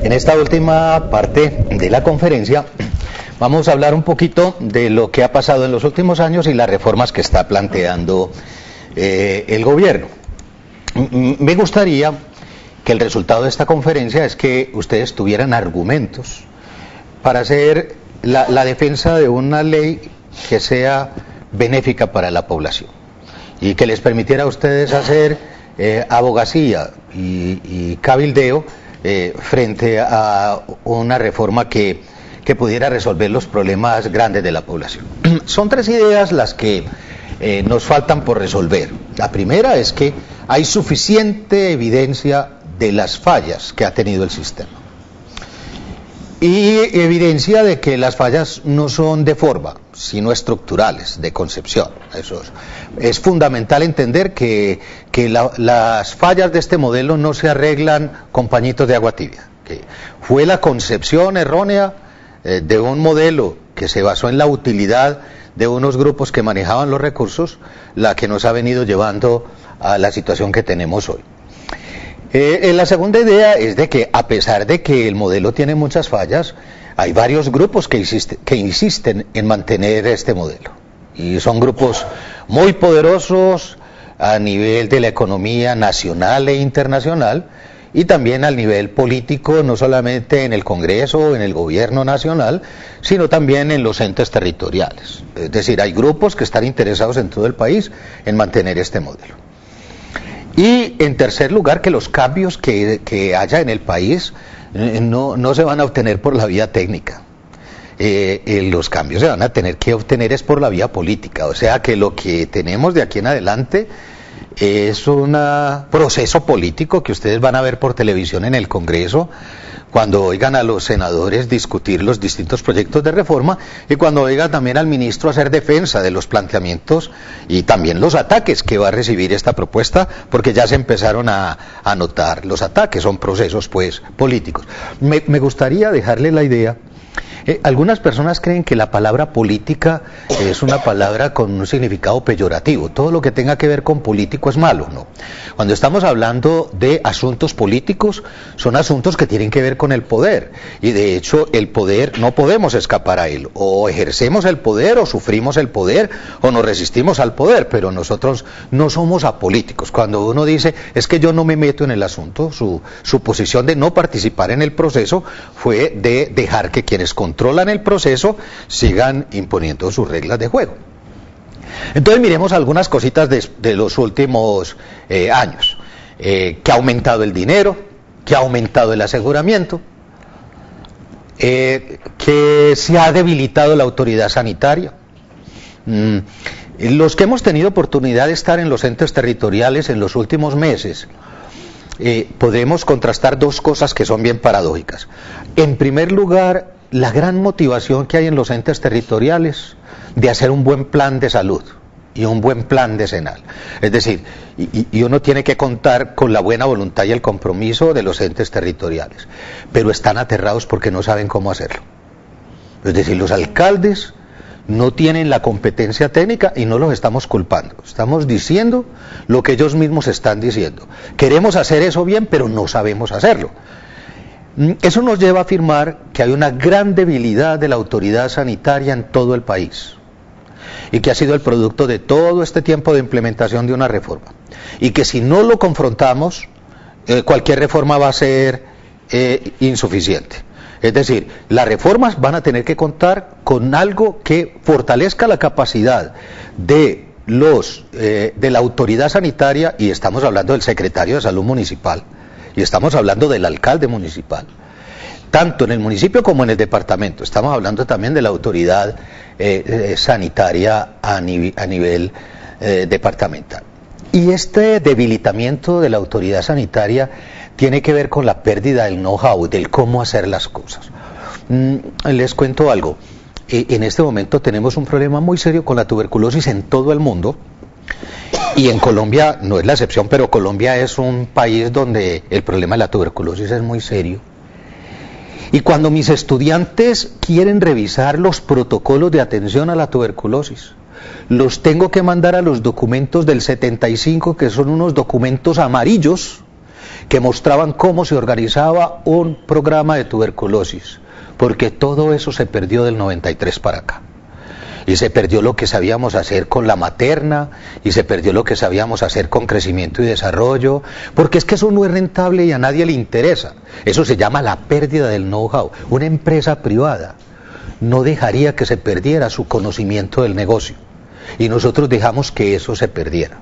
En esta última parte de la conferencia vamos a hablar un poquito de lo que ha pasado en los últimos años y las reformas que está planteando el gobierno. Me gustaría que el resultado de esta conferencia es que ustedes tuvieran argumentos para hacer la defensa de una ley que sea benéfica para la población y que les permitiera a ustedes hacer abogacía y cabildeo frente a una reforma que pudiera resolver los problemas grandes de la población. Son tres ideas las que nos faltan por resolver. La primera es que hay suficiente evidencia de las fallas que ha tenido el sistema y evidencia de que las fallas no son de forma, sino estructurales, de concepción. Eso es fundamental entender que las fallas de este modelo no se arreglan con pañitos de agua tibia, que fue la concepción errónea de un modelo que se basó en la utilidad de unos grupos que manejaban los recursos, la que nos ha venido llevando a la situación que tenemos hoy. La segunda idea es de que, a pesar de que el modelo tiene muchas fallas, hay varios grupos que insisten en mantener este modelo. Y son grupos muy poderosos a nivel de la economía nacional e internacional, y también al nivel político, no solamente en el Congreso, en el gobierno nacional, sino también en los entes territoriales. Es decir, hay grupos que están interesados en todo el país en mantener este modelo. Y en tercer lugar, que los cambios que haya en el país no se van a obtener por la vía técnica. Los cambios se van a tener que obtener es por la vía política. O sea que lo que tenemos de aquí en adelante es un proceso político que ustedes van a ver por televisión en el Congreso, cuando oigan a los senadores discutir los distintos proyectos de reforma y cuando oigan también al ministro hacer defensa de los planteamientos y también los ataques que va a recibir esta propuesta, porque ya se empezaron a notar los ataques, son procesos pues políticos. Me gustaría dejarle la idea. Algunas personas creen que la palabra política es una palabra con un significado peyorativo. Todo lo que tenga que ver con político es malo, ¿no? Cuando estamos hablando de asuntos políticos, son asuntos que tienen que ver con el poder. Y de hecho, el poder no podemos escapar a él. O ejercemos el poder, o sufrimos el poder, o nos resistimos al poder. Pero nosotros no somos apolíticos. Cuando uno dice, es que yo no me meto en el asunto, su posición de no participar en el proceso fue de dejar que quienes controlan el proceso sigan imponiendo sus reglas de juego. Entonces miremos algunas cositas de los últimos años. Que ha aumentado el dinero, que ha aumentado el aseguramiento, que se ha debilitado la autoridad sanitaria. Los que hemos tenido oportunidad de estar en los entes territoriales en los últimos meses, podemos contrastar dos cosas que son bien paradójicas. En primer lugar, la gran motivación que hay en los entes territoriales de hacer un buen plan de salud y un buen plan decenal. Es decir, y uno tiene que contar con la buena voluntad y el compromiso de los entes territoriales, pero están aterrados porque no saben cómo hacerlo. Es decir, los alcaldes no tienen la competencia técnica y no los estamos culpando. Estamos diciendo lo que ellos mismos están diciendo. Queremos hacer eso bien, pero no sabemos hacerlo. Eso nos lleva a afirmar que hay una gran debilidad de la autoridad sanitaria en todo el país y que ha sido el producto de todo este tiempo de implementación de una reforma y que si no lo confrontamos, cualquier reforma va a ser insuficiente. Es decir, las reformas van a tener que contar con algo que fortalezca la capacidad de la autoridad sanitaria, y estamos hablando del secretario de salud municipal y estamos hablando del alcalde municipal, tanto en el municipio como en el departamento. Estamos hablando también de la autoridad sanitaria a nivel departamental. Y este debilitamiento de la autoridad sanitaria tiene que ver con la pérdida del know-how, del cómo hacer las cosas. Les cuento algo. En este momento tenemos un problema muy serio con la tuberculosis en todo el mundo. Y en Colombia no es la excepción, pero Colombia es un país donde el problema de la tuberculosis es muy serio. Y cuando mis estudiantes quieren revisar los protocolos de atención a la tuberculosis, los tengo que mandar a los documentos del 75, que son unos documentos amarillos, que mostraban cómo se organizaba un programa de tuberculosis, porque todo eso se perdió del 93 para acá. Y se perdió lo que sabíamos hacer con la materna, y se perdió lo que sabíamos hacer con crecimiento y desarrollo, porque es que eso no es rentable y a nadie le interesa. Eso se llama la pérdida del know-how. Una empresa privada no dejaría que se perdiera su conocimiento del negocio, y nosotros dejamos que eso se perdiera.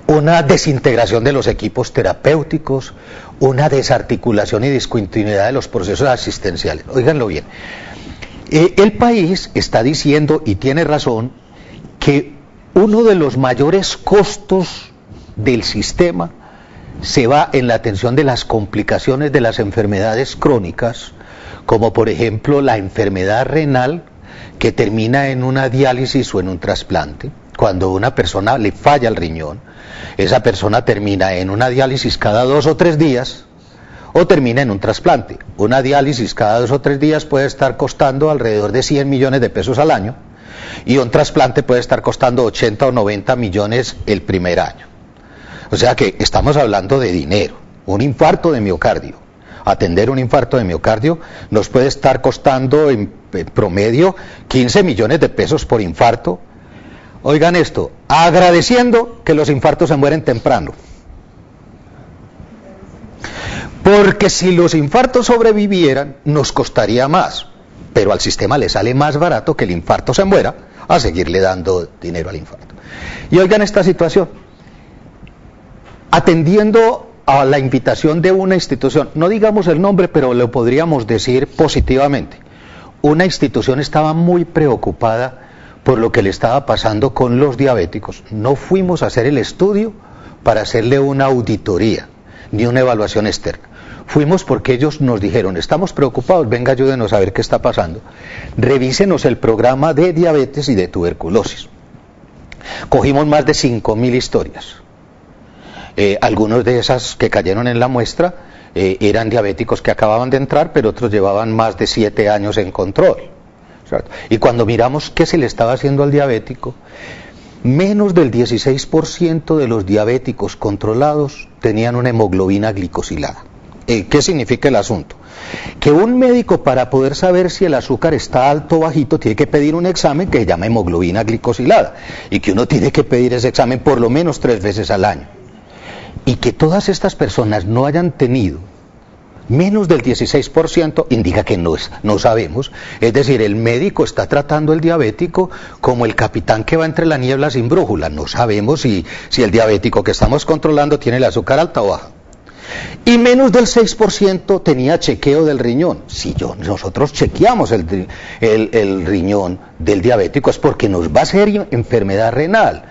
Una desintegración de los equipos terapéuticos, una desarticulación y discontinuidad de los procesos asistenciales. Óiganlo bien. El país está diciendo, y tiene razón, que uno de los mayores costos del sistema se va en la atención de las complicaciones de las enfermedades crónicas, como por ejemplo la enfermedad renal, que termina en una diálisis o en un trasplante. Cuando a una persona le falla el riñón, esa persona termina en una diálisis cada 2 o 3 días, o termina en un trasplante. Una diálisis cada 2 o 3 días puede estar costando alrededor de 100 millones de pesos al año, y un trasplante puede estar costando 80 o 90 millones el primer año. O sea que estamos hablando de dinero. Un infarto de miocardio, atender un infarto de miocardio nos puede estar costando en promedio 15 millones de pesos por infarto. Oigan esto, agradeciendo que los infartos se mueren temprano. Porque si los infartos sobrevivieran, nos costaría más, pero al sistema le sale más barato que el infarto se muera a seguirle dando dinero al infarto. Y oigan esta situación, atendiendo a la invitación de una institución, no digamos el nombre, pero lo podríamos decir positivamente, una institución estaba muy preocupada por lo que le estaba pasando con los diabéticos. No fuimos a hacer el estudio para hacerle una auditoría, ni una evaluación externa. Fuimos porque ellos nos dijeron, estamos preocupados, venga, ayúdenos a ver qué está pasando. Revísenos el programa de diabetes y de tuberculosis. Cogimos más de 5.000 historias. Algunos de esas que cayeron en la muestra eran diabéticos que acababan de entrar, pero otros llevaban más de 7 años en control. ¿Cierto? Y cuando miramos qué se le estaba haciendo al diabético, menos del 16% de los diabéticos controlados tenían una hemoglobina glicosilada. ¿Qué significa el asunto? Que un médico, para poder saber si el azúcar está alto o bajito, tiene que pedir un examen que se llama hemoglobina glicosilada, y que uno tiene que pedir ese examen por lo menos 3 veces al año. Y que todas estas personas no hayan tenido menos del 16% indica que no sabemos. Es decir, el médico está tratando al diabético como el capitán que va entre la niebla sin brújula. No sabemos si el diabético que estamos controlando tiene el azúcar alta o baja. Y menos del 6% tenía chequeo del riñón. Si nosotros chequeamos el riñón del diabético es porque nos va a hacer enfermedad renal.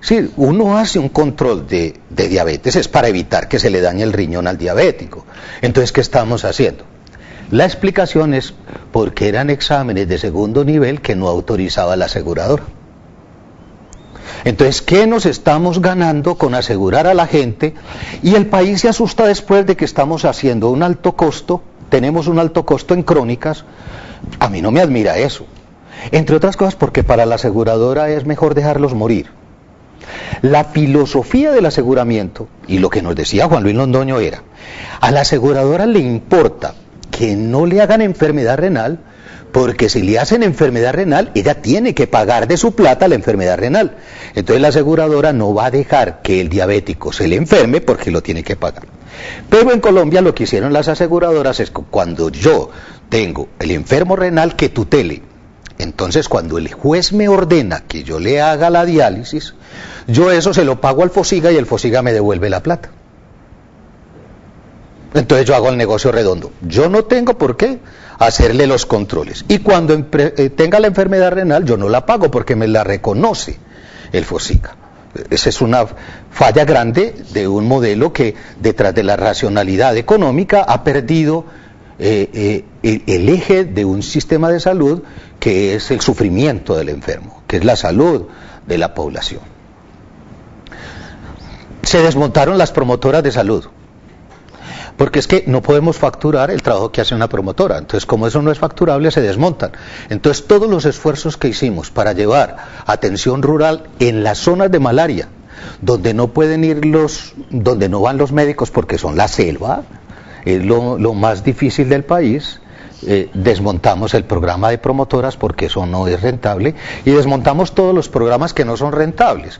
Sí, uno hace un control de diabetes es para evitar que se le dañe el riñón al diabético. Entonces, ¿qué estamos haciendo? La explicación es porque eran exámenes de segundo nivel que no autorizaba la aseguradora. Entonces, ¿qué nos estamos ganando con asegurar a la gente? Y el país se asusta después de que estamos haciendo un alto costo, tenemos un alto costo en crónicas. A mí no me admira eso. Entre otras cosas porque para la aseguradora es mejor dejarlos morir. La filosofía del aseguramiento, y lo que nos decía Juan Luis Londoño era, a la aseguradora le importa que no le hagan enfermedad renal, porque si le hacen enfermedad renal, ella tiene que pagar de su plata la enfermedad renal. Entonces la aseguradora no va a dejar que el diabético se le enferme porque lo tiene que pagar. Pero en Colombia lo que hicieron las aseguradoras es que cuando yo tengo el enfermo renal que tutele, entonces cuando el juez me ordena que yo le haga la diálisis, yo eso se lo pago al Fosiga y el Fosiga me devuelve la plata. Entonces yo hago el negocio redondo. Yo no tengo por qué hacerle los controles. Y cuando tenga la enfermedad renal, yo no la pago porque me la reconoce el Fosiga. Esa es una falla grande de un modelo que, detrás de la racionalidad económica, ha perdido el eje de un sistema de salud que es el sufrimiento del enfermo, que es la salud de la población. Se desmontaron las promotoras de salud, porque es que no podemos facturar el trabajo que hace una promotora. Entonces, como eso no es facturable, se desmontan. Entonces, todos los esfuerzos que hicimos para llevar atención rural en las zonas de malaria, donde no pueden ir donde no van los médicos porque son la selva, es lo más difícil del país. Desmontamos el programa de promotoras porque eso no es rentable y desmontamos todos los programas que no son rentables.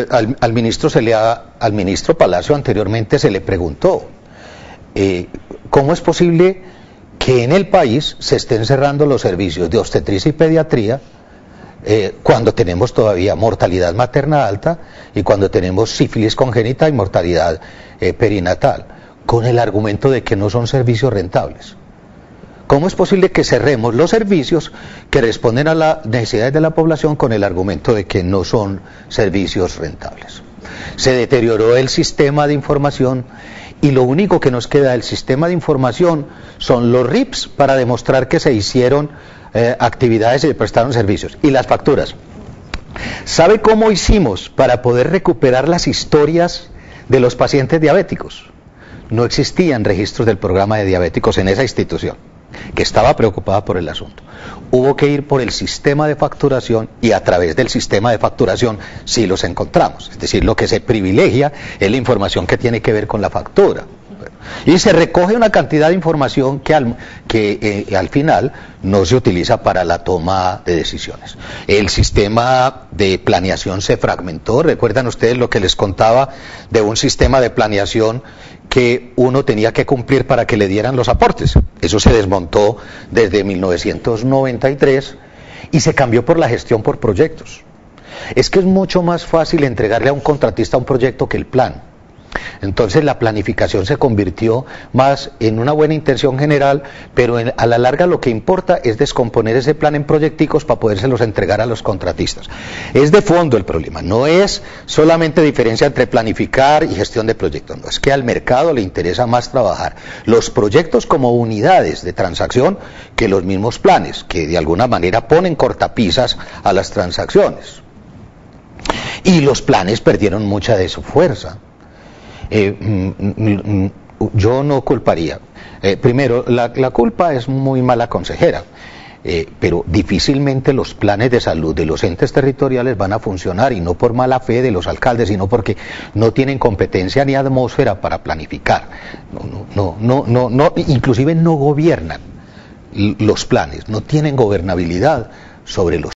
Al ministro Palacio anteriormente se le preguntó ¿cómo es posible que en el país se estén cerrando los servicios de obstetricia y pediatría cuando tenemos todavía mortalidad materna alta y cuando tenemos sífilis congénita y mortalidad perinatal, con el argumento de que no son servicios rentables? ¿Cómo es posible que cerremos los servicios que responden a las necesidades de la población con el argumento de que no son servicios rentables? Se deterioró el sistema de información y lo único que nos queda del sistema de información son los RIPs para demostrar que se hicieron actividades y se prestaron servicios. Y las facturas. ¿Sabe cómo hicimos para poder recuperar las historias de los pacientes diabéticos? No existían registros del programa de diabéticos en esa institución, que estaba preocupada por el asunto. Hubo que ir por el sistema de facturación y a través del sistema de facturación sí los encontramos. Es decir, lo que se privilegia es la información que tiene que ver con la factura. Y se recoge una cantidad de información que al final no se utiliza para la toma de decisiones. El sistema de planeación se fragmentó. ¿Recuerdan ustedes lo que les contaba de un sistema de planeación que uno tenía que cumplir para que le dieran los aportes? Eso se desmontó desde 1993 y se cambió por la gestión por proyectos. Es que es mucho más fácil entregarle a un contratista un proyecto que el plan. Entonces la planificación se convirtió más en una buena intención general, pero a la larga lo que importa es descomponer ese plan en proyecticos para podérselos entregar a los contratistas. Es de fondo el problema, no es solamente diferencia entre planificar y gestión de proyectos, no, es que al mercado le interesa más trabajar los proyectos como unidades de transacción que los mismos planes, que de alguna manera ponen cortapisas a las transacciones. Y los planes perdieron mucha de su fuerza. Yo no culparía. Primero, la culpa es muy mala consejera, pero difícilmente los planes de salud de los entes territoriales van a funcionar, y no por mala fe de los alcaldes, sino porque no tienen competencia ni atmósfera para planificar. No, inclusive no gobiernan los planes, no tienen gobernabilidad sobre los